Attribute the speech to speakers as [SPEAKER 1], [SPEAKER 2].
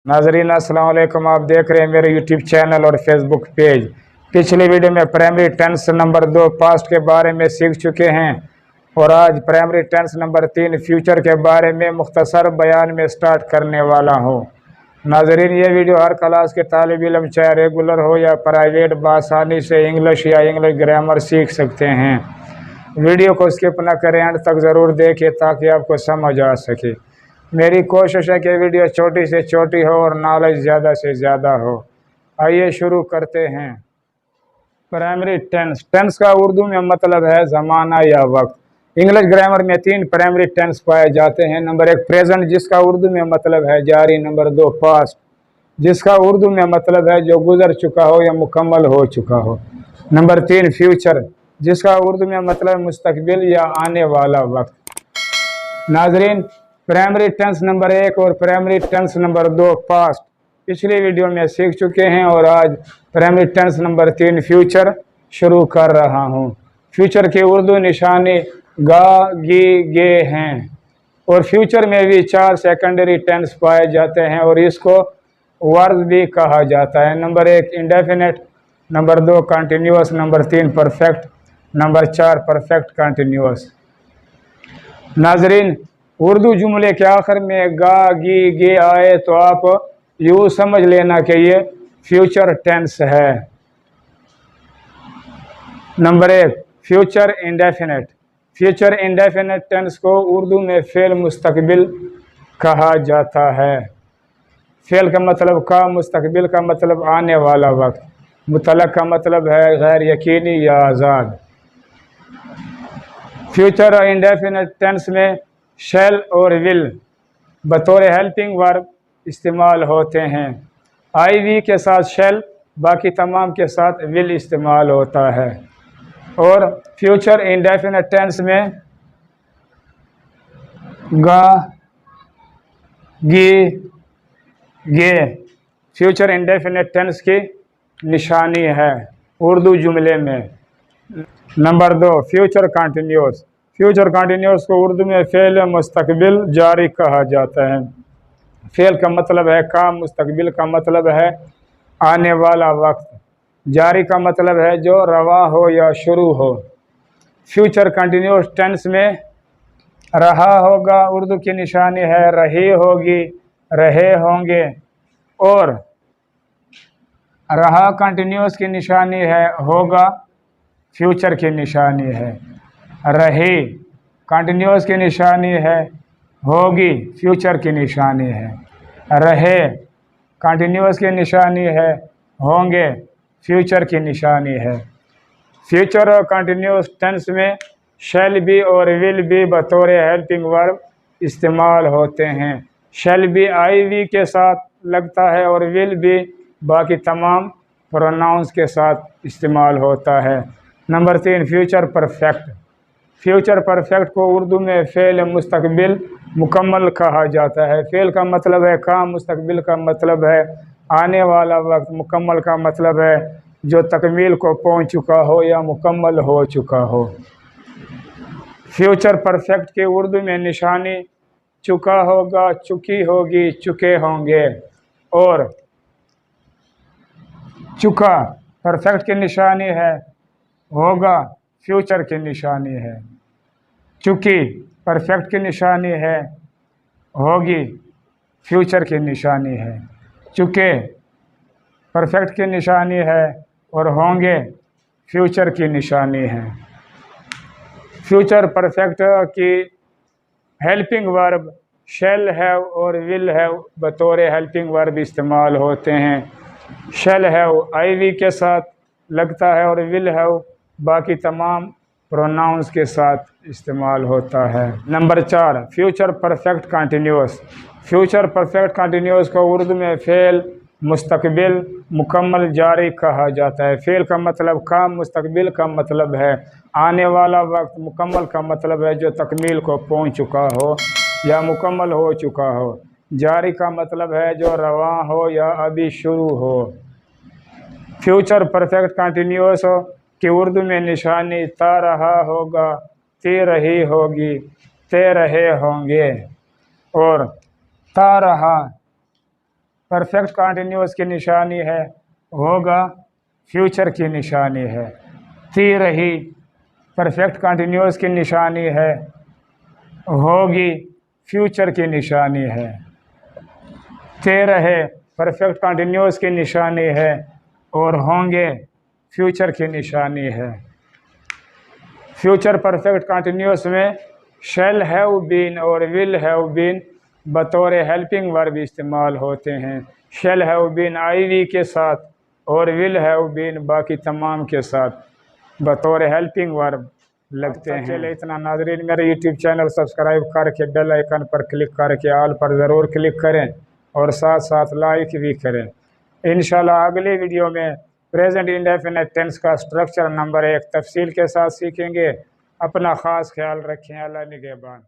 [SPEAKER 1] नाजरीन अस्सलाम वालेकुम। आप देख रहे हैं मेरे यूट्यूब चैनल और फेसबुक पेज। पिछले वीडियो में प्राइमरी टेंस नंबर 2 पास्ट के बारे में सीख चुके हैं और आज प्राइमरी टेंस नंबर 3 फ्यूचर के बारे में मुख्तसर बयान में स्टार्ट करने वाला हूँ। नाजरीन ये वीडियो हर क्लास के तालिब इल्म चाहे रेगुलर हो या प्राइवेट बआसानी से इंग्लिश या इंग्लिश ग्रामर सीख सकते हैं। वीडियो को स्किप न करें, एंड तक ज़रूर देखें ताकि आपको समझ आ सके। मेरी कोशिश है कि वीडियो छोटी से छोटी हो और नॉलेज ज़्यादा से ज़्यादा हो। आइए शुरू करते हैं। प्राइमरी टेंस, टेंस का उर्दू में मतलब है ज़माना या वक्त। इंग्लिश ग्रामर में 3 प्राइमरी टेंस पाए जाते हैं। नंबर 1 प्रेजेंट, जिसका उर्दू में मतलब है जारी। नंबर 2 पास्ट, जिसका उर्दू में मतलब है जो गुजर चुका हो या मुकम्मल हो चुका हो। नंबर 3 फ्यूचर, जिसका उर्दू में मतलब मुस्तकबिल या आने वाला वक्त। नाजरीन प्राइमरी टेंस नंबर 1 और प्राइमरी टेंस नंबर 2 पास्ट पिछली वीडियो में सीख चुके हैं और आज प्राइमरी टेंस नंबर 3 फ्यूचर शुरू कर रहा हूं। फ्यूचर की उर्दू निशानी गा गी गे हैं और फ्यूचर में भी 4 सेकेंडरी टेंस पाए जाते हैं और इसको वर्ब भी कहा जाता है। Number 1 indefinite, number 2 continuous, number 3 perfect, number 4 perfect continuous. नाजरीन उर्दू जुमले के आखिर में गा गी गे आए तो आप यूँ समझ लेना कि ये फ्यूचर टेंस है। Number 1 future indefinite. Future indefinite tense को उर्दू में फेल मुस्तकबिल कहा जाता है। फेल का मतलब का, मुस्तकबिल का मतलब आने वाला वक्त, मुतलक का मतलब है गैर यकीनी या आज़ाद। फ्यूचर इंडेफिनेट टेंस में शैल और विल बतौर हेल्पिंग वर्ब इस्तेमाल होते हैं। आई वी के साथ शैल, बाकी तमाम के साथ विल इस्तेमाल होता है। और फ्यूचर इंडेफिनेट टेंस में गा गी गे फ्यूचर इंडेफिनेट टेंस की निशानी है उर्दू जुमले में। Number 2 future continuous. Future continuous को उर्दू में फेल मुस्तकबिल जारी कहा जाता है। फेल का मतलब है काम, मुस्तकबिल का मतलब है आने वाला वक्त, जारी का मतलब है जो रवा हो या शुरू हो। फ्यूचर कंटिन्यूअस टेंस में रहा होगा उर्दू की निशानी है रही होगी, रहे होंगे, और रहा कंटिन्यूअस की निशानी है होगा, फ्यूचर की निशानी है। रही कंटिन्यूअस की निशानी है होगी, फ्यूचर की निशानी है। रहे कंटिन्यूअस की निशानी है होंगे, फ्यूचर की निशानी है। फ्यूचर और कंटिन्यूअस टेंस में शैल बी और विल बी बतौर हेल्पिंग वर्ब इस्तेमाल होते हैं। शैल बी आई वी के साथ लगता है और विल बी बाकी तमाम प्रोनाउंस के साथ इस्तेमाल होता है। Number 3 future perfect. Future perfect को उर्दू में फ़ेल मुस्तकबिल मुकम्मल कहा जाता है। फ़ेल का मतलब है काम, मुस्तकबिल का मतलब है आने वाला वक्त, मुकम्मल का मतलब है जो तकमील को पहुंच चुका हो या मुकम्मल हो चुका हो। फ्यूचर परफेक्ट की उर्दू में निशानी चुका होगा, चुकी होगी, चुके होंगे। और चुका परफेक्ट की निशानी है होगा, फ्यूचर की निशानी है। चुकी परफेक्ट की निशानी है होगी, फ्यूचर की निशानी है। चुके परफेक्ट की निशानी है और होंगे फ्यूचर की निशानी है। फ्यूचर परफेक्ट की हेल्पिंग वर्ब शैल हैव और विल हैव बतौर हेल्पिंग वर्ब इस्तेमाल होते हैं। शैल हैव आई वी के साथ लगता है और विल हैव बाकी तमाम प्रोनाउंस के साथ इस्तेमाल होता है। Number 4 future perfect continuous. Future perfect continuous को उर्दू में फ़ेल मुस्तकबिल मुकम्मल जारी कहा जाता है। फ़ेल का मतलब काम, मुस्तकबिल का मतलब है आने वाला वक्त, मुकम्मल का मतलब है जो तकमील को पहुंच चुका हो या मुकम्मल हो चुका हो। जारी का मतलब है जो रवा हो या अभी शुरू हो। फ्यूचर परफेक्ट कंटिन्यूअस कि उर्दू में निशानी ता रहा होगा, ती रही होगी, ते रहे होंगे। और ता रहा परफेक्ट कंटिन्यूस की निशानी है, होगा फ्यूचर की निशानी है। थी रही परफेक्ट कंटिन्यूस की निशानी है, होगी फ्यूचर की निशानी है। थे रहे परफेक्ट कंटिन्यूस की निशानी है और होंगे फ्यूचर की निशानी है। फ्यूचर परफेक्ट कंटिन्यूस में शैल हैव बीन और विल हैव बीन बतौर हेल्पिंग वर्ब इस्तेमाल होते हैं। शैल हैव बीन आईवी के साथ और विल हैव बीन बाकी तमाम के साथ बतौर हेल्पिंग वर्ब लगते हैं। चलिए इतना नाज़रीन, मेरे यूट्यूब चैनल सब्सक्राइब करके बेल आइकन पर क्लिक करके ऑल पर ज़रूर क्लिक करें और साथ साथ लाइक भी करें। इंशाल्लाह अगली वीडियो में प्रेजेंट इंडेफिनिट टेंस का स्ट्रक्चर नंबर 1 तफसील के साथ सीखेंगे। अपना ख़ास ख्याल रखें। अल्लाह निगहबान।